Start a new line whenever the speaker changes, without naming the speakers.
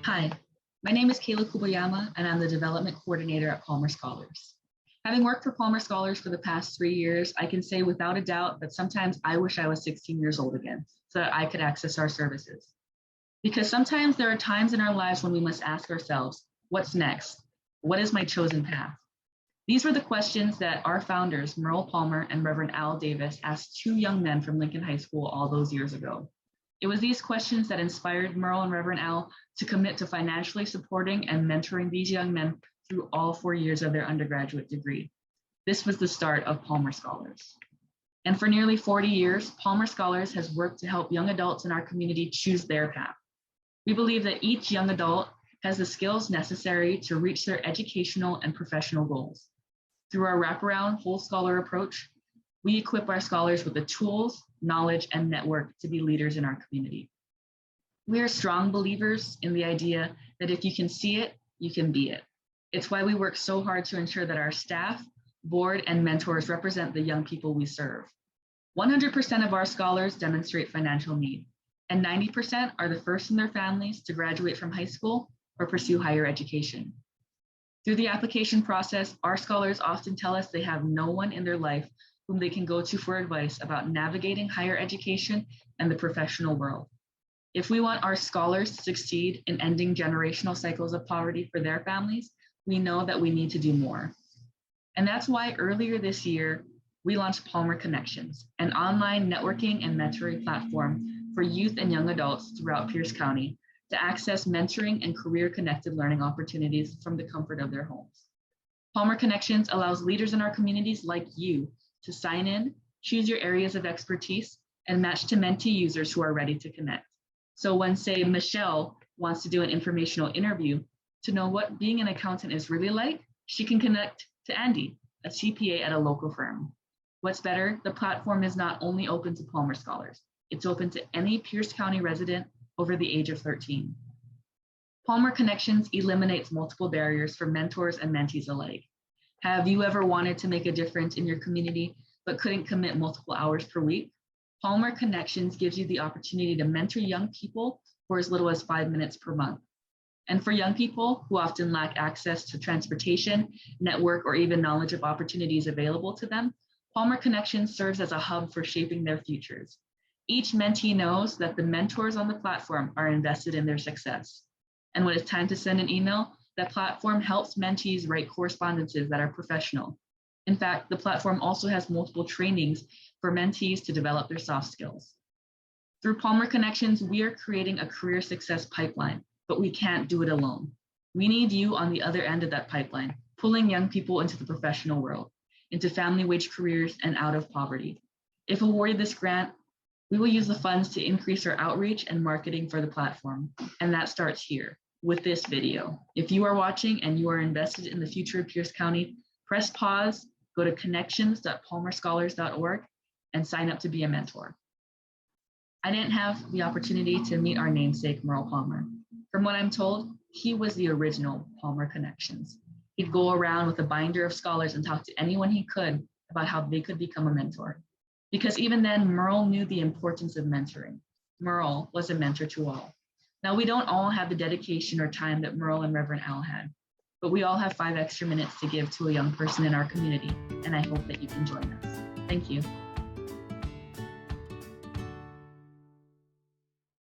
Hi, my name is Kayla Kuboyama, and I'm the Development Coordinator at Palmer Scholars. Having worked for Palmer Scholars for the past 3 years, I can say without a doubt that sometimes I wish I was 16 years old again so that I could access our services. Because sometimes there are times in our lives when we must ask ourselves, what's next? What is my chosen path? These were the questions that our founders, Merle Palmer and Reverend Al Davis, asked two young men from Lincoln High School all those years ago. It was these questions that inspired Merle and Reverend Al to commit to financially supporting and mentoring these young men through all 4 years of their undergraduate degree. This was the start of Palmer Scholars. And for nearly 40 years, Palmer Scholars has worked to help young adults in our community choose their path. We believe that each young adult has the skills necessary to reach their educational and professional goals. Through our wraparound whole scholar approach, we equip our scholars with the tools, knowledge, and network to be leaders in our community. We are strong believers in the idea that if you can see it, you can be it. It's why we work so hard to ensure that our staff, board, and mentors represent the young people we serve. 100% of our scholars demonstrate financial need, and 90% are the first in their families to graduate from high school or pursue higher education. Through the application process, our scholars often tell us they have no one in their life whom they can go to for advice about navigating higher education and the professional world. If we want our scholars to succeed in ending generational cycles of poverty for their families, we know that we need to do more. And that's why earlier this year, we launched Palmer Connections, an online networking and mentoring platform for youth and young adults throughout Pierce County to access mentoring and career-connected learning opportunities from the comfort of their homes. Palmer Connections allows leaders in our communities like you to sign in, choose your areas of expertise, and match to mentee users who are ready to connect. So when, say, Michelle wants to do an informational interview to know what being an accountant is really like, she can connect to Andy, a CPA at a local firm. What's better, the platform is not only open to Palmer Scholars, it's open to any Pierce County resident over the age of 13. Palmer Connections eliminates multiple barriers for mentors and mentees alike. Have you ever wanted to make a difference in your community but couldn't commit multiple hours per week? Palmer Connections gives you the opportunity to mentor young people for as little as 5 minutes per month. And for young people who often lack access to transportation, network, or even knowledge of opportunities available to them, Palmer Connections serves as a hub for shaping their futures. Each mentee knows that the mentors on the platform are invested in their success. And when it's time to send an email, that platform helps mentees write correspondences that are professional. In fact, the platform also has multiple trainings for mentees to develop their soft skills. Through Palmer Connections, we are creating a career success pipeline, but we can't do it alone. We need you on the other end of that pipeline, pulling young people into the professional world, into family wage careers and out of poverty. If awarded this grant, we will use the funds to increase our outreach and marketing for the platform. And that starts here with this video. If you are watching and you are invested in the future of Pierce County, press pause, go to connections.palmerscholars.org and sign up to be a mentor. I didn't have the opportunity to meet our namesake, Merle Palmer. From what I'm told, he was the original Palmer Connections. He'd go around with a binder of scholars and talk to anyone he could about how they could become a mentor. Because even then, Merle knew the importance of mentoring. Merle was a mentor to all. Now, we don't all have the dedication or time that Merle and Reverend Al had, but we all have 5 extra minutes to give to a young person in our community, and I hope that you can join us. Thank you.